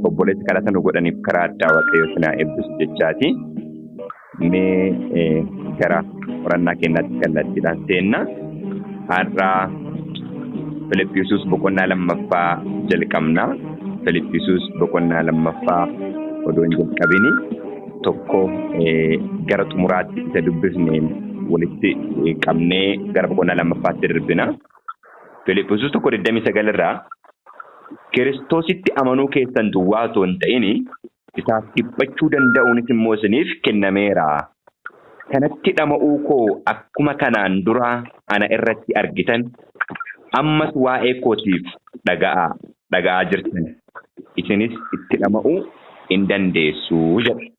obboleessi kadhata nu godhaniif karaa addaa waaqayyoo sinaa eebbisu jechaati. Mee gara qorannaa keenyaatti kallattiidhaan seenna. Har'aa Filiphisius boqonnaa lammaffaa jalqabna. Filiphisius boqonnaa lammaffaa odoo hin jalqabini tokko gara xumuraatti isa dubbisneen walitti qabnee gara boqonnaa lammaffaatti darbina. Filiphisius 1:29 irraa Kiristoositti amanuu keessan duwwaa otoo hin ta'in isaaf dhiphachuu danda'uunis immoo isiniif kennameera. Kanatti dhama'uu koo akkuma kanaan dura ana irratti argitan ammas waa'ee kootiif dhaga'aa jirtan. Isinis itti dhama'uu hin dandeessu jedha.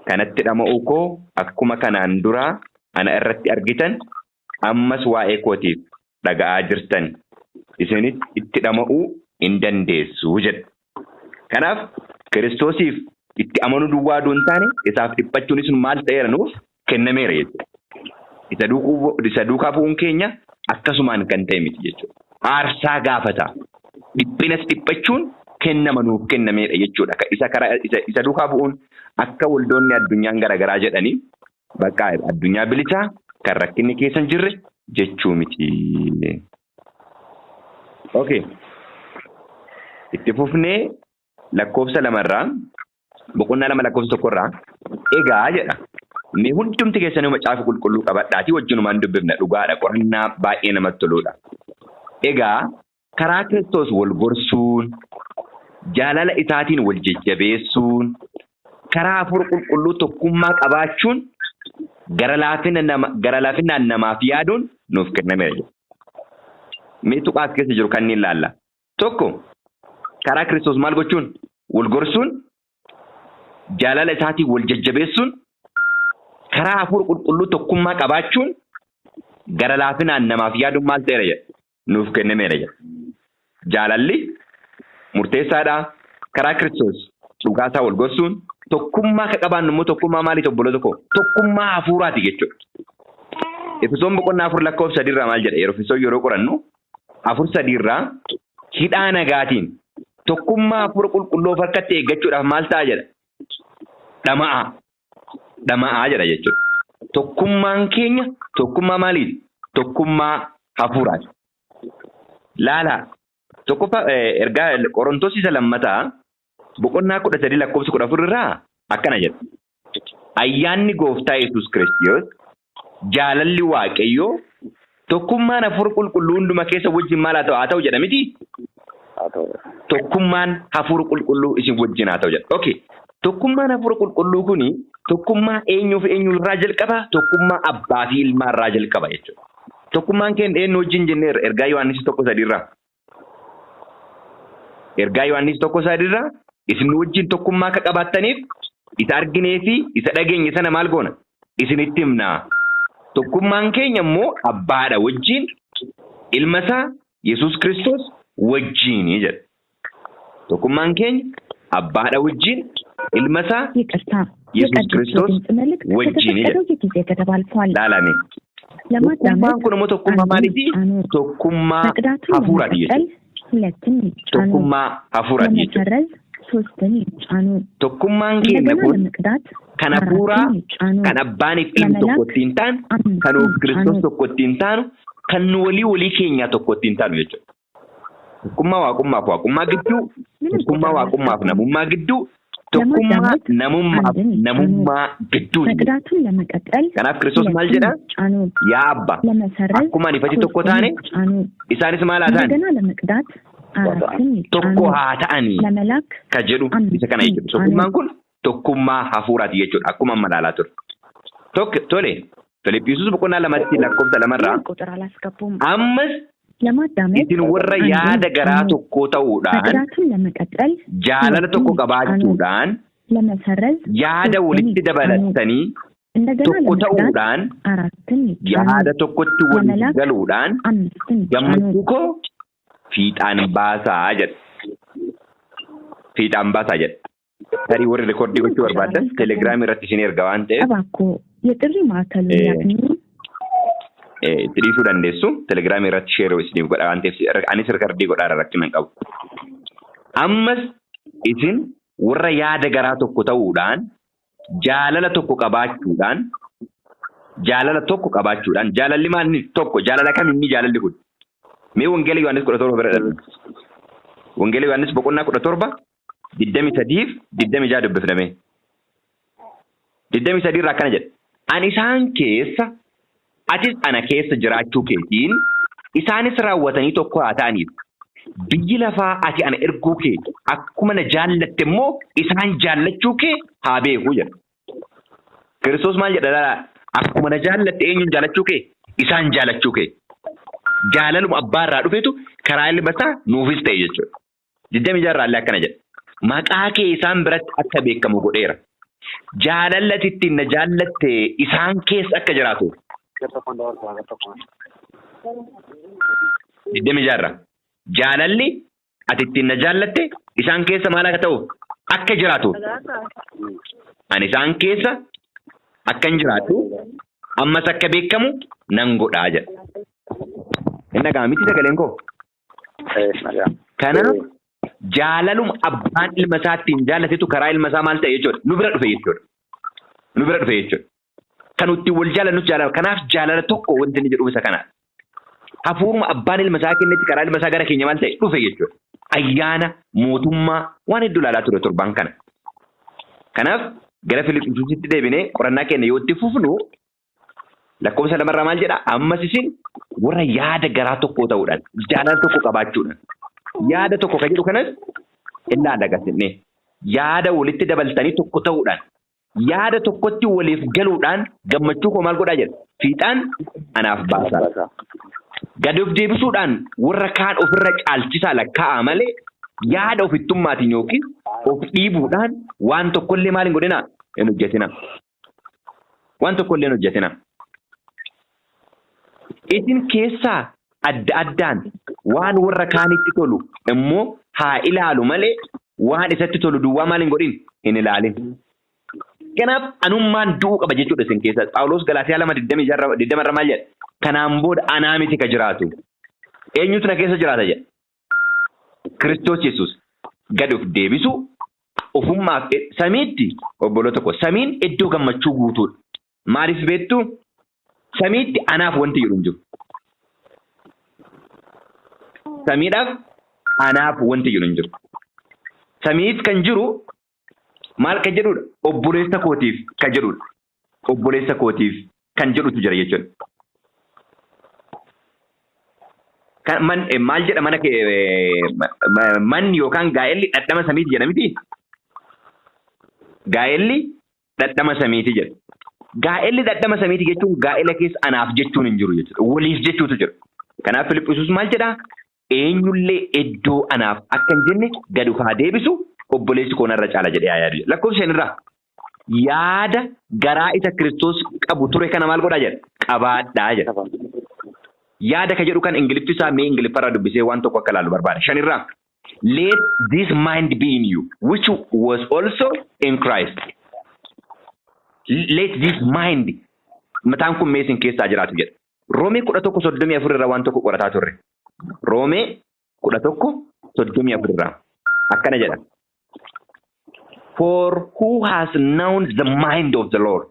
Kanatti dhama'uu koo akkuma kanaan dura ana irratti argitan ammas waa'ee kootiif dhaga'aa jirtan. Isinis itti dhama'uu hin dandeessu jedha. Kanaaf Kiristoosiif itti amanuu duwwaa duun taane isaaf dhiphachuunis maal ta'eera nuuf kennameera jechuudha. Isa duukaa bu'uun keenya akkasumaan kan ta'e miti jechuudha. Aarsaa gaafata. Dhiphinas dhiphachuun kennama nuuf kennameera jechuudha. Isa duukaa bu'uun akka waldoonni addunyaan garaagaraa jedhanii bakka addunyaa bilisaa kan rakkinni keessa hin jirre jechuu miti. Okay. Itti fufnee lakkoofsa 2 irraa boqonnaa 2 lakkoofsa 1 irraa egaa jedha. Mee hundumti keessanii macaafa qulqulluu qabadhaatii wajjinumaan dubbifna dhugaadha. Qorannaa baay'ee namatti toludha. Egaa karaa Kiristoos wal gorsuun jaalala isaatiin wal jajjabeessuun karaa hafuura qulqulluu tokkummaa qabaachuun gara laafinaan namaaf yaaduun nuuf kennameera. Mee tuqaa keessa jiru kanneen ilaalla. Tokko karaa Kiristoos maal gochuun wal gorsuun jaalala isaatiin wal jajjabeessuun karaa hafuura qulqulluu tokkummaa qabaachuun gara laafinaan namaaf yaaduun maal ta'eera jedha nuuf kennameera jedha. Jaalalli murteessaadha. Karaa Kiristoos dhugaasaa wal gorsuun tokkummaa ka qabaannu immoo tokkummaa maaliiti obboloota koo? Tokkummaa hafuuraati jechuudha. Efesoon boqonnaa 4 lakkoofsa 3 irraa maal jedha? Yeroo qorannu 4:3 irraa hidhaa nagaatiin tokkummaa hafuura qulqulluu harkatti eeggachuudhaaf maal ta'a jedha? Dhama'aa jedha jechuudha. Tokkummaan keenya tokkummaa maaliiti? Tokkummaa hafuuraati. Laala tokkoffaa ergaa Qorontos isa lammataa boqonnaa 13 lakkoofsa 14 irraa akkana jedha. Ayyaanni gooftaa Yesuus Kiristoos jaalalli waaqayyoo tokkummaan hafuura qulqulluu hunduma keessa wajjin maal haa ta'u jedha miti? Tokkummaan hafuura qulqulluu isin wajjin haa ta'u jedha. Okay. Tokkummaan hafuura qulqulluu kuni tokkummaa eenyuuf eenyu irraa jalqaba? Tokkummaa abbaa fi ilmaa irraa jalqaba jechuudha. Tokkummaan keenya eenyu wajjin jenneerra ergaa Yohaannis 1:3 irraa. Ergaa Yohaannis 1:3 irraa isin wajjin tokkummaa akka qabaattaniif isa arginee fi isa dhageenye sana maal goona? Isinitti himna. Tokkummaan keenya immoo abbaadha wajjin ilma isaa Yesuus Kiristoos wajjin jedha. Tokkummaan keenya abbaadha wajjin ilma isaa Yesuus Kiristoos wajjin jedha. Laalame. Tokkummaan kun immoo tokkummaa maaliiti? Tokkummaa hafuuraati jechuudha. Tokkummaa hafuuraati jechuudha. Tokkummaan keenya kun kan hafuuraa kan abbaaniif ilmi tokko ittiin taanu kan Kiristoos tokko ittiin taanu kan nu walii keenya tokko ittiin taanu jechuudha. Tokkummaa waaqummaaf waaqummaa gidduu, tokkummaa waaqummaaf namummaa gidduu, tokkummaa namummaa gidduu. Kanaaf Kiristoos maal jedha? Yaa Abba, akkuma ani fatii tokko taane isaanis maal haa ta'an? Tokko haa ta'anii ka jedhu isa kana jechuudha. Tokkummaan kun tokkummaa hafuuraati jechuudha. Akkuma madaalaa ture. Tole Filiphisius boqonnaa 2 lakkoofsa 2 irraa ammas isin warra yaada garaa tokko ta'uudhaan jaalala tokko qabaachuudhaan yaada walitti dabalattanii tokko ta'uudhaan yaada tokkotti walitti galuudhaan gammachuu koo fiixaan baasaa jedha. Fiixaan baasaa jedha. Tarii warri rekoordii gochuu barbaadan telegiraamii irratti isin erga waan ta'eef dhiisuu dandeessu. Telegiraamii irratti sheeroo isiniif godha waan ta'eef anis rekoordii godhaara rakkina hin qabu. Ammas isin warra yaada garaa tokko ta'uudhaan jaalala tokko qabaachuudhaan jaalalli maal tokko jaalala kam inni jaalalli kun mee wangeela Yohaannis 17 bira dhallu wangeela Yohaannis boqonnaa 17 23 fi 26 dubbifname 23 irraa akkana jedha ani isaan keessa atis ana keessa jiraachuu keetiin isaanis raawwatanii tokko haa ta'aniif biyyi lafaa ati ana erguu kee akkuma na jaallatte immoo isaan jaallachuu kee haa beeku jedha. Kiristoos maal jedha akkuma na jaallatte eenyuun jaallachuu kee isaan jaallachuu kee jaalaluma abbaa irraa dhufetu karaa ilma isaa nuufis ta'e jechuudha. 26 irraallee akkana jedha maqaa kee isaan biratti akka beekamu godheera jaalallati ittiin na jaallatte isaan keessa akka jiraatu. 26 jaalalli ati ittiin na jaallatte isaan keessa maal akka ta'u akka jiraatu ani isaan keessa akka hin jiraatu ammas akka beekamu nan godhaa jedha. Inni dhagaa miti sagaleen koo. Kanaaf jaalaluma abbaan ilma isaa ittiin jaallatetu karaa ilma isaa maal ta'e jechuudha nu bira dhufe jechuudha. Kan ittiin wal jaallanus jaalala kanaaf jaalala tokko wanti inni jedhu isa kana. Hafuuruma abbaan ilma isaa kennetti karaa ilma isaa gara keenya maal ta'e dhufe jechuudha. Ayyaana mootummaa waan hedduu ilaalaa ture torban kana. Kanaaf gara Filiphisitti deebinee qorannaa keenya yoo itti fufnu lakkoofsa 2 irraa maal jedha ammas isin warra yaada garaa tokko ta'uudhaan jaalala tokko qabaachuudhaan yaada tokko kan jedhu kanas illaa dagasinne yaada walitti dabaltanii tokko ta'uudhaan yaada tokkotti waliif galuudhaan gammachuu koo maal godhaa jedha fiixaan anaaf baasaa. Gad of deebisuudhaan warra kaan ofirra caalchisaa lakkaa'a malee yaada ofittummaatiin yookiin of dhiibuudhaan waan tokkollee maal hin godhina hin hojjetina. Waan tokkollee hin hojjetina. Isin keessaa adda addaan waan warra kaanitti tolu immoo haa ilaalu malee waan isatti tolu duwwaa maal hin godhin hin ilaalin. Kanaaf anummaan du'uu qaba jechuudha isin keessa. Phaawulos Galaatiyaa 2:20 irra maal jedha? Kanaan booda anaa miti ka jiraatu. Eenyutu na keessa jiraata jedha? Kiristoos Yesuus gad of deebisu ofummaaf samiitti obboloota koo samiin iddoo gammachuu guutuudha. Maaliif beektu? Samiitti anaaf wanti jiru hin jiru. Samiidhaaf anaaf wanti jiru hin jiru. Samiif kan jiru maal kan jedhudha? Obboleessa kootiif kan jedhudha. Obboleessa kootiif kan jedhutu jira jechuudha. Maal jedha manni yookaan gaa'elli dhadhama samiiti jedha miti? Gaa'elli dhadhama samiiti jedha. Gaa'elli dhadhama samiiti jechuun gaa'ela keessa anaaf jechuun hin jiru jechuudha. Waliif jechuutu jira. Kanaaf Filiphisius maal jedhaa? Eenyullee iddoo anaaf akka hin jenne gad of haa deebisu obboleessi koo narra caala jedhee haa yaadu. Lakkoofsa 5 irraa yaada garaa isa Kiristoos qabu ture kana maal godhaa jedha? Qabaadhaa jedha. Yaada ka jedhu kan Ingiliffisaa mee Ingiliffarraa dubbisee waan tokko akka ilaalu barbaada. 5 irraa let this mind be in you which was also in Christ. Let this mind mataan kun meesin keessaa jiraatu jedha. Roomee 11:34 irraa waan tokko qorataa turre. Roomee 11:34 irraa akkana jedha. For who has known the mind of the Lord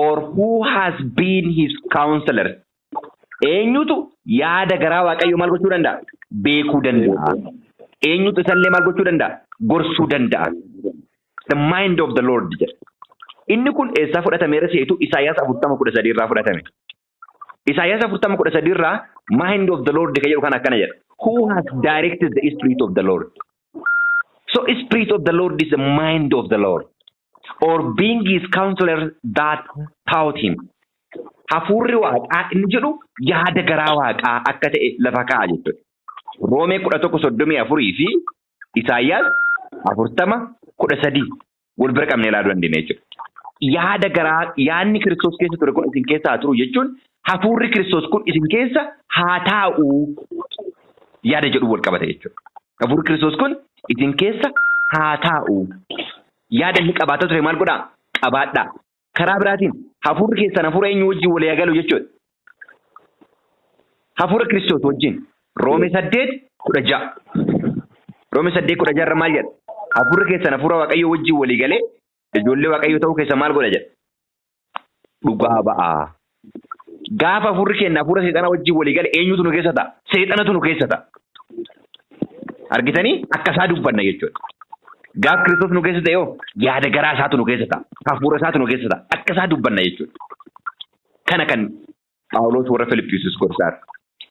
or who has been his counselor? Eenyutu yaada garaa Waaqayyoo maal gochuu danda'a? Beekuu danda'a. Eenyutu isallee maal gochuu danda'a? Gorsuu danda'a. The mind of the Lord jedha. Inni kun eessaa fudhatameera seetu Isaayyaas 40:13 irraa fudhatame. Isaayyaas 40:13 irraa mind of the Lord ka jedhu kan akkana jedha. Who has directed the spirit of the Lord? So spirit of the Lord is the mind of the Lord. Or being his counselor that taught him. Hafuurri Waaqaa inni jedhu yaada garaa Waaqaa akka ta'e lafa kaa'a jechuudha. Roomee 11:34 fi Isaayyaas 40:13 wal bira qabnee ilaaluu dandeenya jechuudha. Yaada garaa yaadni Kiristoos keessa ture kun isin keessa haa turu jechuun hafuurri Kiristoos kun isin keessa haa taa'u yaada jedhu wal qabata jechuudha. Hafuurri Kiristoos kun isin keessa haa taa'u yaada inni qabaata ture maal godhaa? Qabaadhaa. Karaa biraatiin hafuurri keessan hafuura eenyu wajjin wal eegalu jechuudha. Hafuura Kiristoos wajjin Roomee 8:16. Roome 8:16 maal jedha? Hafuurri keessan hafuura Waaqayyoo wajjin walii galee ijoollee Waaqayyoo ta'uu keessa maal godha jedha? Dhugaa ba'aa. Gaafa hafuurri keenya hafuura seexana wajjin walii galee eenyutu nu keessa ta'a? Seexanatu nu keessa ta'a. Argitanii akka isaa dubbanna jechuudha. Gaaf Kiristoos nu keessa ta'e yoo yaada garaa isaatu nu keessa ta'a. Hafuura isaatu nu keessa ta'a. Akka isaa dubbanna jechuudha. Kana kan Phaawulos warra Filiphisiis gorsaa.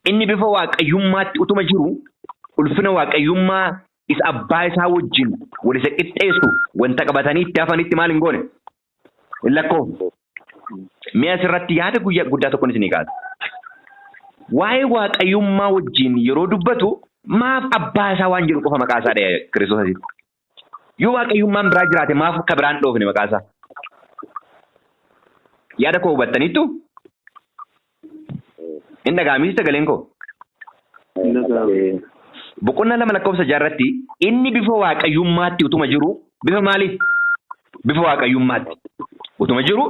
Inni bifa waaqayyummaatti utuma jiru ulfina waaqayyummaa isa abbaa isaa wajjin wal isa qixxeessu wanta qabatanii itti hafanitti maal hin goone? Lakkoo. Mi'a asirratti yaada guddaa tokkoon isinii kaasa. Waa'ee waaqayyummaa wajjin yeroo dubbatu maaf abbaa isaa waan jedhu qofa maqaa isaa dhahee Kiristoos asitti? Yoo waaqayyummaan biraa jiraate maaf akka biraan dhoofne maqaa isaa? Yaada koo hubattaniittu? Inni dhagaamiis sagaleen koo? Boqonnaa 2:6 inni bifa waaqayyummaatti utuma jiru bifa maaliif? Bifa waaqayyummaatti utuma jiru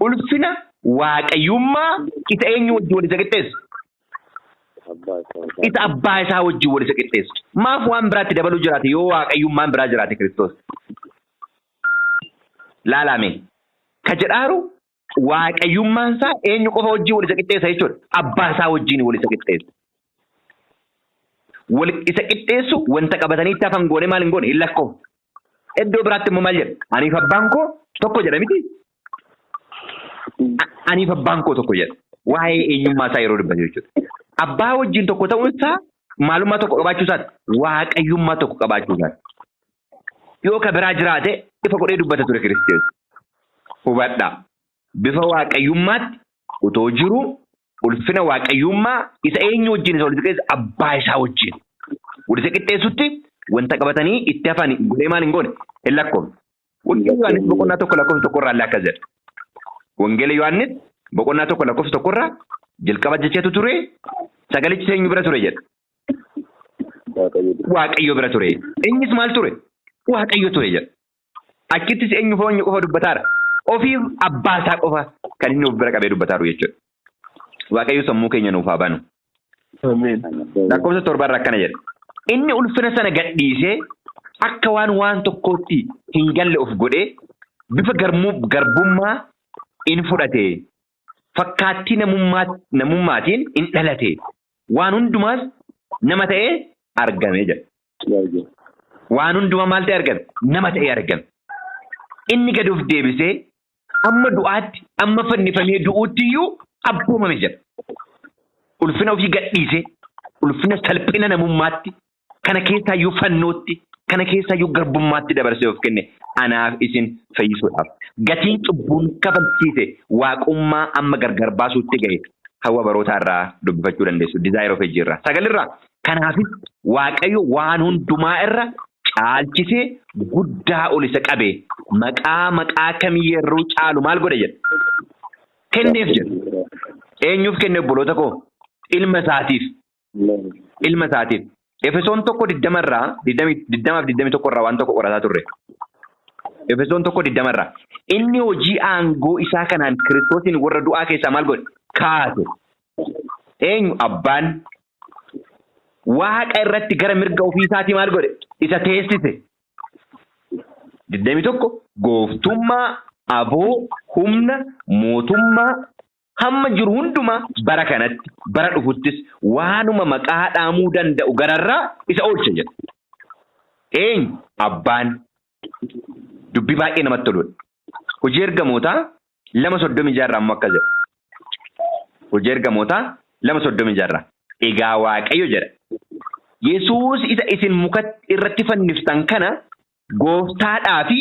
ulfina waaqayyummaa isa eenyu wajjin wal isa qixxeessu? Isa abbaa isaa wajjin wal isa qixxeessu. Maaf waan biraatti dabaluu jiraate yoo waaqayyummaan biraa jiraate Kiristoos? Laalame ka jedhaaru waaqayyummaan isaa eenyu qofa wajjin wal isa qixxeessa jechuudha? Abbaa isaa wajjin wal isa qixxeessa. Wal isa qixxeessu wanta qabatanii itti hafan goone maal hin goone? Hin lakkoo. Iddoo biraatti immoo maal jedha? Aniif abbaan koo tokko jedha miti? Aniif abbaan koo tokko jedha. Waa'ee eenyummaa isaa yeroo dubbatu jechuudha. Abbaa wajjin tokko ta'uun isaa maalummaa tokko qabaachuu isaati? Waaqayyummaa tokko qabaachuu isaati. Yoo ka biraa jiraate ifa godhee dubbata ture Kiristoos. Hubadhaa. Bifa waaqayyummaatti utoo jiru ulfina waaqayyummaa isa eenyu wajjin isa walitti qixxeessu abbaa isaa wajjin walitti qixxeessutti wanta qabatanii itti hafan godhee maal hin goone? Hin lakkoofne. Wangeela Yohaannis boqonnaa 1:1 illee akkas jedha. Wangeela Yohaannis boqonnaa 1:1 jalqaba jecheetu ture sagalichi eenyu bira ture jedha. Waaqayyo bira ture. Innis maal ture? Waaqayyo ture jedha. Achittis eenyu foonyu qofa dubbataadha. Ofii abbaa isaa qofa kan inni of bira qabee dubbataaru jechuudha. Waaqayyo sammuu keenya nuuf haa banu. Ameen. Lakkoofsa 7 akkana jedha. Inni ulfina sana gadhiisee akka waan tokkootti hin galle of godhee bifa garbummaa in fudhate. Fakkaattii namummaatiin in dhalate. Waan hundumaas nama ta'ee argame jedha. Waan hundumaa maal ta'ee argame? Nama ta'ee argame. Inni gad of deebisee amma du'aatti amma fannifamee du'uutti iyyuu abboomame jedha. Ulfina ofii gadhiisee ulfina salphina namummaatti kana keessaa iyyuu fannootti kana keessaa iyyuu garbummaatti dabarsee of kenne anaaf isin fayyisuudhaaf. Gatiin cubbuun kafalchiise waaqummaa amma gargar baasuutti ga'e hawwa barootaa irraa dubbifachuu dandeessu. Dizaayir of ejjiirraa. Sagalirraa kanaafis Waaqayyo waan hundumaa irra caalchisee guddaa ol isa qabee maqaa kamiyyerruu caalu maal godhe jedha? Kenneef jedha. Eenyuuf kenne obboloota koo? Ilma isaatiif. Ilma isaatiif. Efesoon 1:20 irraa waan tokko qorataa turre. Efesoon 1:20 irraa. Inni hojii aangoo isaa kanaan Kiristoosin warra du'aa keessaa maal godhe? Kaase. Eenyu? Abbaan. Waaqa irratti gara mirga ofii isaatii maal godhe? Isa teessise. 21 gooftummaa, aboo, humna, mootummaa hamma jiru hundumaa bara kanatti bara dhufuttis waanuma maqaa dhaamuu danda'u gararraa isa oolcha jedha. Eenyu? Abbaan. Dubbii baay'ee namatti toludha. Hojii ergamootaa 2:36 ammoo akkas jedha. Hojii ergamootaa 2:36. Egaa Waaqayyo jedha. Yesuus isa isin muka irratti fanniftan kana gooftaadhaa fi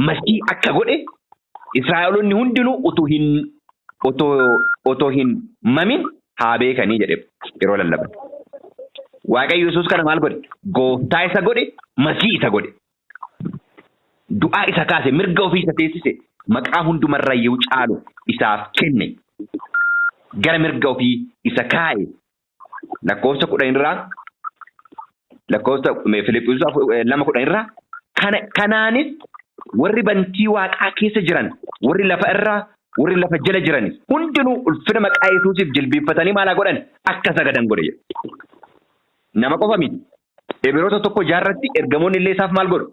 masii akka godhe Israa'eloonni hundinuu otoo hin mamin haa beekanii jedhe yeroo lallaban. Waaqayyo Yesuus kana maal godhe? Gooftaa isa godhe, masii isa godhe. Du'aa isa kaase, mirga ofii isa teessise, maqaa hundumarra yoo caalu isaaf kenne. Gara mirga ofii isa kaa'e. Lakkoofsa 10 irraa lakkoofsa Filiphisiis 2:10 irraa kanaanis warri bantii waaqaa keessa jiran warri lafa irraa warri lafa jala jiran hundinuu ulfina maqaa Yesuusiif jilbiiffatanii maal godhan? Akka sagadan godhe. Nama qofa miti. Ibroota 1:6 ergamoonni illee isaaf maal godhu?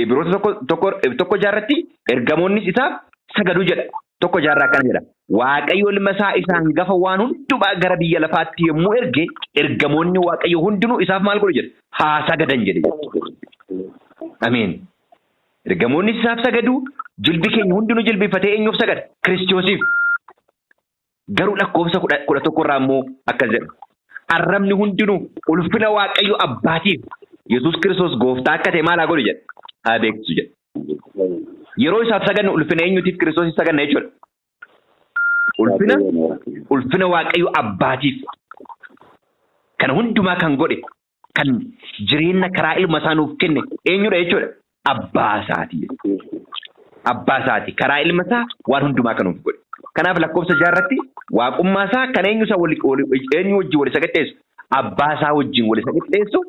Ibroota 1:6 ergamoonnis isaaf sagadu jedha. 1:6 akkana jedha. Waaqayyo ilma isaa isaan gafa waan hundumaa gara biyya lafaatti yommuu erge ergamoonni Waaqayyo hundinuu isaaf maal godhu jedha? Haa sagadan jedhe. Ameen. Ergamoonni isaaf sagadu, jilbi keenya hundinuu jilbifatee eenyuuf sagada? Kiristoosiif. Garuu lakkoofsa 11 irraa immoo akkas jedha. Arrabni hundinuu ulfina Waaqayyo Abbaatiif Yesuus Kiristoos gooftaa akka ta'e maal haa godhu jedha? Haa beeksisu jedha. Yeroo isaaf sagannu ulfina eenyutiif Kiristoosiif saganna jechuudha? Ulfina Waaqayyo Abbaatiif. Kana hundumaa kan godhe, kan jireenya karaa ilma isaa nuuf kenne eenyudha jechuudha? Abbaa isaati. Abbaa isaati. Karaa ilma isaa waan hundumaa kan nuuf godhe. Kanaaf lakkoofsa 6 waaqummaa isaa kan eenyu wajjin wal isa qixxeessu? Abbaa isaa wajjin wal isa qixxeessu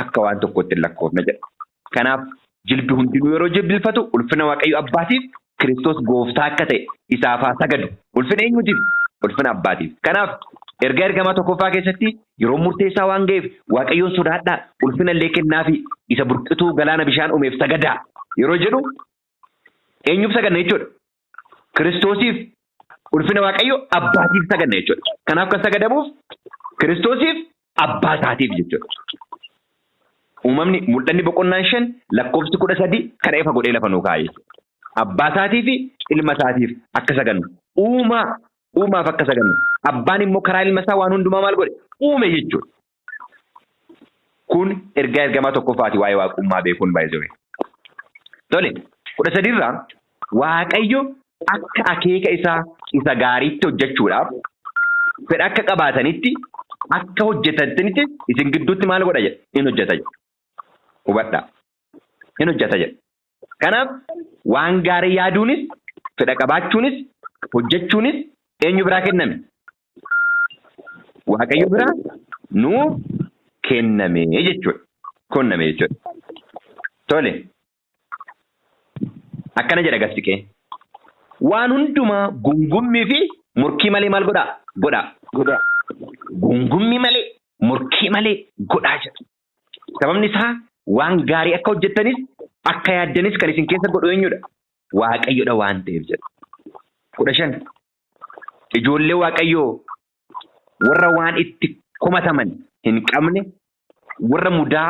akka waan tokkotti lakkoofna jedha. Kanaaf jilbi hundinuu yeroo jilbilfatu ulfina Waaqayyo Abbaatiif Kiristoos gooftaa akka ta'e isaaf haa sagadu. Ulfina eenyutiif? Ulfina Abbaatiif. Kanaaf erga ergamaa 1ffaa keessatti yeroo murteessaa waan ga'eef Waaqayyoon sodaadhaa, ulfina illee kennaafi isa burqituu galaana bishaan uumeef sagadaa yeroo jedhu eenyuuf saganna jechuudha? Kiristoosiif ulfina Waaqayyo Abbaatiif saganna jechuudha. Kanaaf kan sagadamuuf Kiristoosiif Abbaa isaatiif jechuudha. Uumamni mul'anni boqonnaan 5 lakkoofsi 13 kana ifa godhee lafa nuu kaa'e. Abbaa isaatii fi ilma isaatiif akka sagannu. Uumaaf akka sagannu. Abbaan immoo karaa ilma isaa waan hundumaa maal godhe? Uume jechuudha. Kun ergaa ergamaa 1ffaati waa'ee waaqummaa beekuun baay'ee. Tole 13 irraa Waaqayyo akka akeeka isaa isa gaariitti hojjechuudhaaf fedha akka qabaatanitti akka hojjetanitti isin gidduutti maal godha jedha? Hin hojjeta jedha. Hubadhaa. Hin hojjeta jedha. Kanaaf waan gaarii yaaduunis fedha qabaachuunis hojjechuunis eenyu biraa kenname? Waaqayyo biraa nuuf kenname jechuudha. Kenname jechuudha. Tole. Akkana jedha gastiqee. Waan hundumaa gungummii fi murkii malee maal godhaa? Godhaa. Gungummii malee murkii malee godhaa jedha. Sababni isaa waan gaarii akka hojjettanis akka yaaddanis kan isin keessa godhu eenyudha? Waaqayyodha waan ta'eef jedha. 15. Ijoollee Waaqayyoo warra waan itti komataman hin qabne, warra mudaa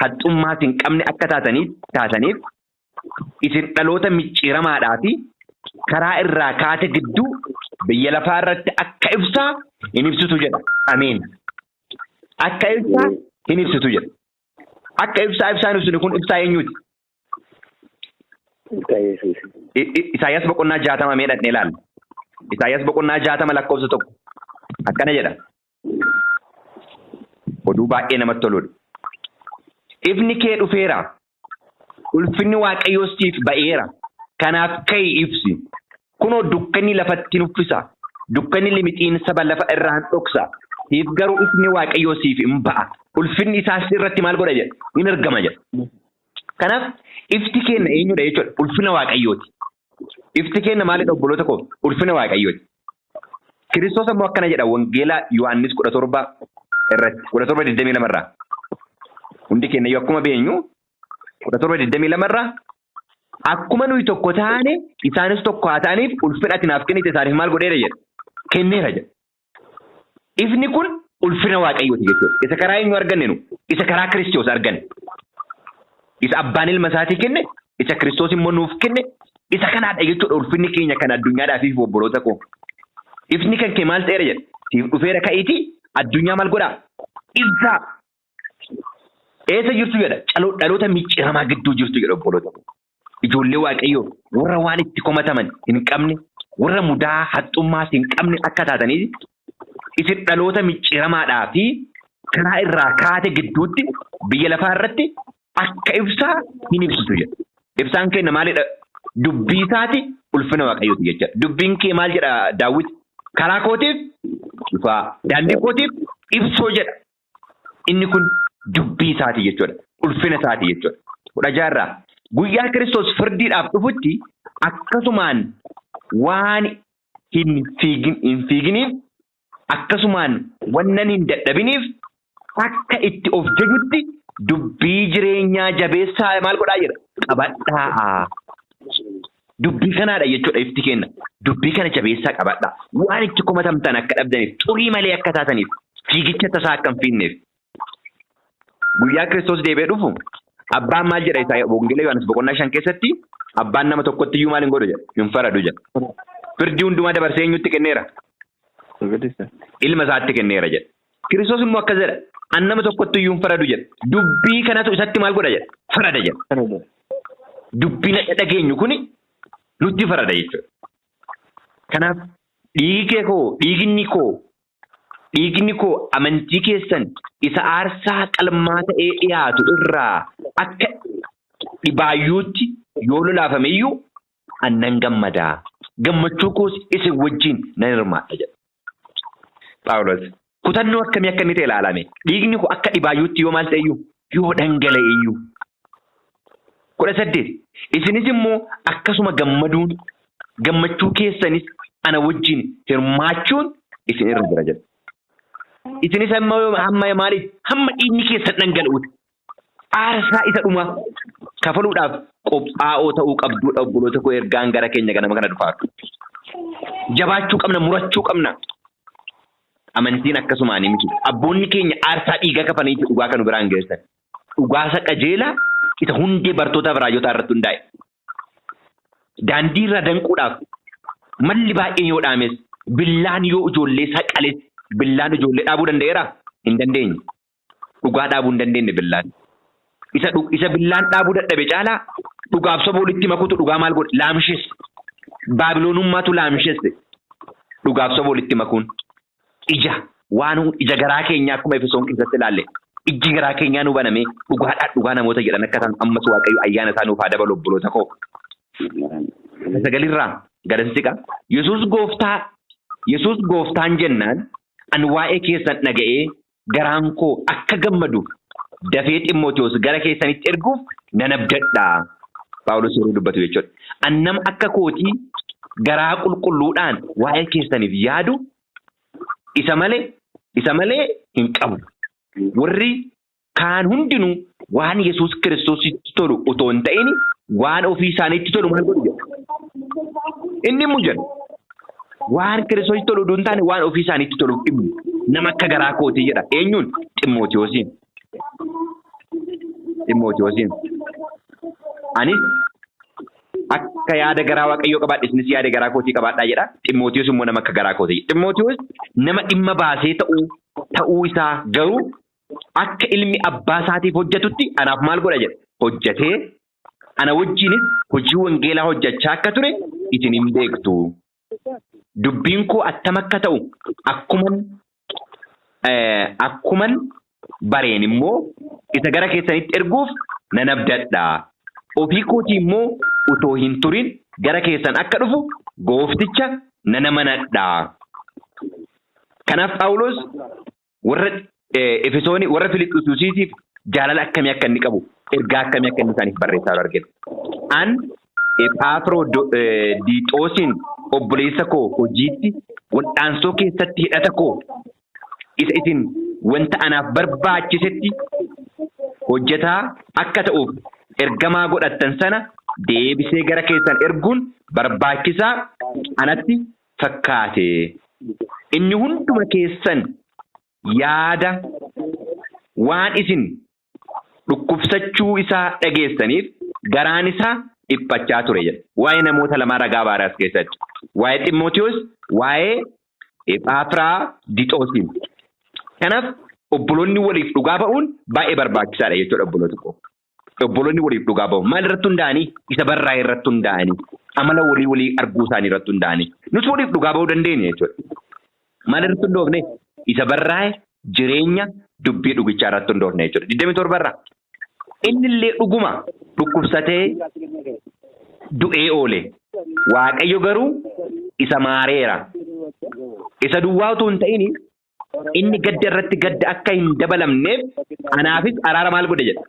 haxxummaas hin qabne akka taataniif isin dhaloota micciiramaadhaa fi karaa irraa kaate gidduu biyya lafaa irratti akka ibsaa hin ibsitu jedha. Ameen. Akka ibsaa hin ibsitu jedha. Akka ibsaan ibsinu kun ibsaa eenyuti? Isaayyaas boqonnaa 60 mee dhaqnee ilaalla. Isaayyaas boqonnaa 60 lakkoofsa 1 akkana jedha. Oduu baay'ee namatti toludha. Ifni kee dhufeera. Ulfinni Waaqayyoo siif ba'eera. Kanaaf ka'ii ibsi. Kunoo dukkanni lafatti nuffisa. Dukkanni limixiin saba lafa irraan dhoksa. Siif garuu ifni Waaqayyoo siif hin ba'a. Ulfinni isaas irratti maal godha jedha? Hin argama jedha. Kanaaf ifti kenna eenyudha jechuudha? Ulfina Waaqayyooti. Ifti kenna maalidha obboloota koo? Ulfina Waaqayyooti. Kiristoos ammoo akkana jedha Wangeelaa Yohaannis 17 irratti 17:22 irraa. Hundi keenya yoo akkuma beenyu 17:22 irraa akkuma nuyi tokko taane isaanis tokko haa ta'aniif ulfina ati naaf kennite isaaniif maal godheera jedha? Kenneera jedha. Ifni kun ulfina Waaqayyooti jechuudha. Isa karaa eenyu arganne nu? Isa karaa Kiristoos arganne. Isa abbaan ilma isaatii kenne, isa Kiristoos immoo nuuf kenne, isa kanaadha jechuudha ulfinni keenya kan addunyaadhaa fi obboloota koo. Ifni kan kee maal ta'eera jedha? Siif dhufeera ka'iitii addunyaa maal godhaa? Ibsaa. Eessa jirtu jedha? Dhaloota micciiramaa gidduu jirtu jedha obboloota koo. Ijoollee Waaqayyoo warra waan itti komataman hin qabne, warra mudaa haxxummaas hin qabne akka taatanii isin dhaloota micciiramaadhaa fi karaa irraa kaate gidduutti biyya lafaa irratti akka ibsaa hin ibsitu jedha. Ibsaan kenna maalidha? Dubbii isaati ulfina Waaqayyooti jecha. Dubbiin kee maal jedha Daawit? Karaa kootiif ifaa, daandii kootiif ibsoo jedha. Inni kun dubbii isaati jechuudha. Ulfina isaati jechuudha. 16 guyyaa Kiristoos firdiidhaaf dhufutti akkasumaan waan hin fiiginiif akkasumaan wannan hin dadhabiniif akka itti of jajutti dubbii jireenyaa jabeessaa maal godhaa jedha qabadhaa. Dubbii kanaadha jechuudha ifti kenna. Dubbii kana jabeessaa qabadhaa. Waan itti komatamtan akka dhabdaniif xurii malee akka taataniif fiigicha tasaa akka hin fiinneef. Guyyaa Kiristoos deebi'ee dhufu abbaan maal jedha isaa Wangeela Yohaannis boqonnaa 5 keessatti abbaan nama tokkotti iyyuu maal hin godhu jedha hin faradu jedha. Firdii hundumaa dabarsee eenyutti kenneera? Ilma isaatti kenneera jedha. Kiristoos immoo akkas jedha an nama tokkotti iyyuu hin faradu jedha. Dubbii kanatu isatti maal godha jedha farada jedha. Dubbiin dhageenyu kuni nutti farada jechuudha. Kanaaf dhiigni koo amantii keessan isa aarsaa qalmaa ta'ee dhiyaatu irraa akka dhibaayyuutti yoo lolaafame iyyuu annan gammadaa. Gammachuu koos isin wajjin nan hirmaadha jedha. Phaawulos kutannoo akkamii akka inni ta'e ilaalame. Dhiigni koo akka dhibaayyuutti yoo maal ta'e iyyuu yoo dhangala'e iyyuu. 18 isinis immoo akkasuma gammachuu keessanis ana wajjin hirmaachuun isin irra jira jedha. Isinis hamma maaliif hamma dhiigni keessan dhangala'uuti aarsaa isa dhuma kafaluudhaaf qophaa'oo ta'uu qabdu obboloota koo ergaan gara keenya ganama kana dhufaatu. Jabaachuu qabna, murachuu qabna. Amantiin akkasumaan miti. Abboonni keenya aarsaa dhiigaa kafanii dhugaa kan biraan geessan. Dhugaasa qajeelaa isa hundee bartootaaf raajotaa irratti hundaa'e. Daandii irraa danquudhaaf malli baay'een yoo dhaames billaan yoo ijoollee saqales billaan ijoollee dhaabuu danda'eera? Hin dandeenye. Dhugaa dhaabuu hin dandeenye billaan. Isa billaan dhaabuu dadhabe caalaa dhugaaf soba walitti makuutu dhugaa maal godhe? Laamsheesse. Baabiloonummaatu laamsheesse. Dhugaaf soba walitti makuun. Ija garaa keenyaa akkuma Efesoon keessatti ilaalle. Ijji garaa keenyaa nu banamee dhugaa namoota jedhan akka isaan ammas Waaqayyo ayyaana isaa nuuf haa dabalu obboloota koo. Sagalirraa garansiqa. Yesuus gooftaan jennaan an waa'ee keessan dhaga'ee garaan koo akka gammadu dafee Ximootiyoos gara keessanitti erguuf nan abdadhaa. Phaawulos yeroo dubbatu jechuudha. Annam akka kootii garaa qulqulluudhaan waa'ee keessaniif yaadu isa malee hin qabu. Warri kaan hundinuu waan Yesuus Kiristoositti tolu otoo hin ta'in waan ofii isaaniitti tolu maal godhu jedha. Inni mujan waan Kiristoositti tolu otoo hin taane waan ofii isaaniitti tolu dhimmu nama akka garaa kootii jedha. Eenyuun? Ximootiyoosiin. Anis akka yaada garaa Waaqayyoo qabaadhe isinis yaada garaa kootii qabaadhaa jedha. Ximootiyoos immoo nama akka garaa kootii. Ximootiyoos nama dhimma baasee ta'uu isaa garuu akka ilmi abbaa isaatiif hojjetutti anaaf maal godha jedha. Hojjetee ana wajjinis hojii wangeelaa hojjechaa akka ture isin hin beektu. Dubbiin koo attam akka ta'u akkuman bareen immoo isa gara keessanitti erguuf nan abdadhaa. Ofii kootii immoo utoo hin turin gara keessan akka dhufu goofticha nan amanadhaa. Kanaaf Phaawulos warra Efesoonii warra Filiphisiisiif jaalala akkamii akka inni qabu ergaa akkamii akka inni isaaniif barreessaa argina. An Ephaafroodiixoosiin obboleessa koo hojiitti wal'aansoo keessatti hidhata koo isa isin wanta anaaf barbaachisetti hojjetaa akka ta'uuf ergamaa godhattan sana deebisee gara keessan erguun barbaachisaa anatti fakkaate. Inni hunduma keessan yaada waan isin dhukkubsachuu isaa dhageessaniif garaan isaa dhiphachaa ture jedha. Waa'ee namoota lamaa ragaa baaraas keessatti. Waa'ee Ximootiyoos, waa'ee Ephaafroodiixoosiin. Kanaaf obboloonni waliif dhugaa ba'uun baay'ee barbaachisaadha jechuudha obboloota koo. Obboloonni waliif dhugaa ba'u maal irratti hundaa'anii? Isa barraa'e irratti hundaa'anii. Amala walii arguu isaanii irratti hundaa'anii. Nuti waliif dhugaa ba'uu dandeenya jechuudha. Maal irratti hundoofne? Isa barraa'e jireenya dubbii dhugichaa irratti hundoofne jechuudha. 27 irraa. Inni illee dhuguma dhukkubsatee du'ee oole. Waaqayyo garuu isa maareera. Isa duwwaa utuu hin ta'in inni gadda irratti gadda akka hin dabalamneef anaafis araara maal godhe jedha.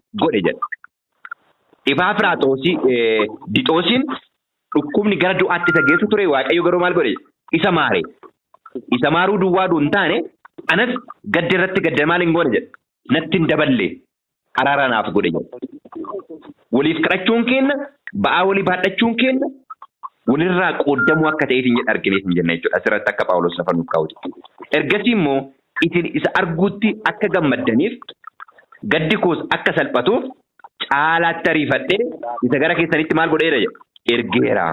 Ephaafroodiixoosiin dhukkubni gara du'aatti isa geessu ture. Waaqayyo garuu maal godhe? Isa maare. isa maaruu duwwaa duun taane anas gadda irratti gadda maaliin goone jedhe natti hin daballe araara naaf godhe jedhe waliif kadhachuun kenna ba'aa walii baadhachuun kenna walirraa qoodamuu akka ta'eetiin jedhe argineef hin jenna jechuudha asirratti akka Phaawulos lafa nuuf kaa'uti. Ergasii immoo isin isa arguutti akka gammaddaniif gaddi koos akka salphatuuf caalaatti ariifadhee isa gara keessanitti maal godheera jedhe ergeera.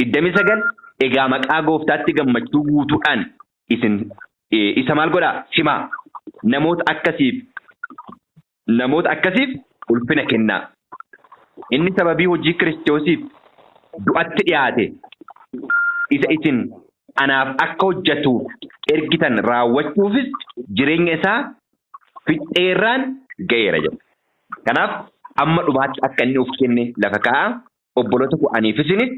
29 egaa maqaa gooftaatti gammachuu guutuudhaan isin isa maal godhaa himaa namoota akkasiif ulfina kennaa. Inni sababii hojii Kiristoosiif du'atti dhiyaate isa isin anaaf akka hojjetu ergitan raawwachuufis jireenya isaa fixeerraan ga'eera jedha. Kanaaf amma dhumaatti akka inni of kenne lafa kaa'aa obboloota bu'aniifisinis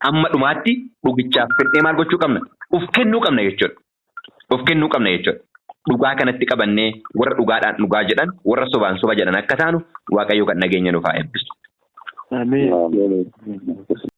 amma dhumaatti dhugichaaf fedhee maal gochuu qabna? Of kennuu qabna jechuudha. Of kennuu qabna jechuudha. Dhugaa kanatti qabannee warra dhugaadhaan dhugaa jedhan warra sobaan soba jedhan akka taanu Waaqayyo kan nageenya nuuf haa eebbisu. Ameen.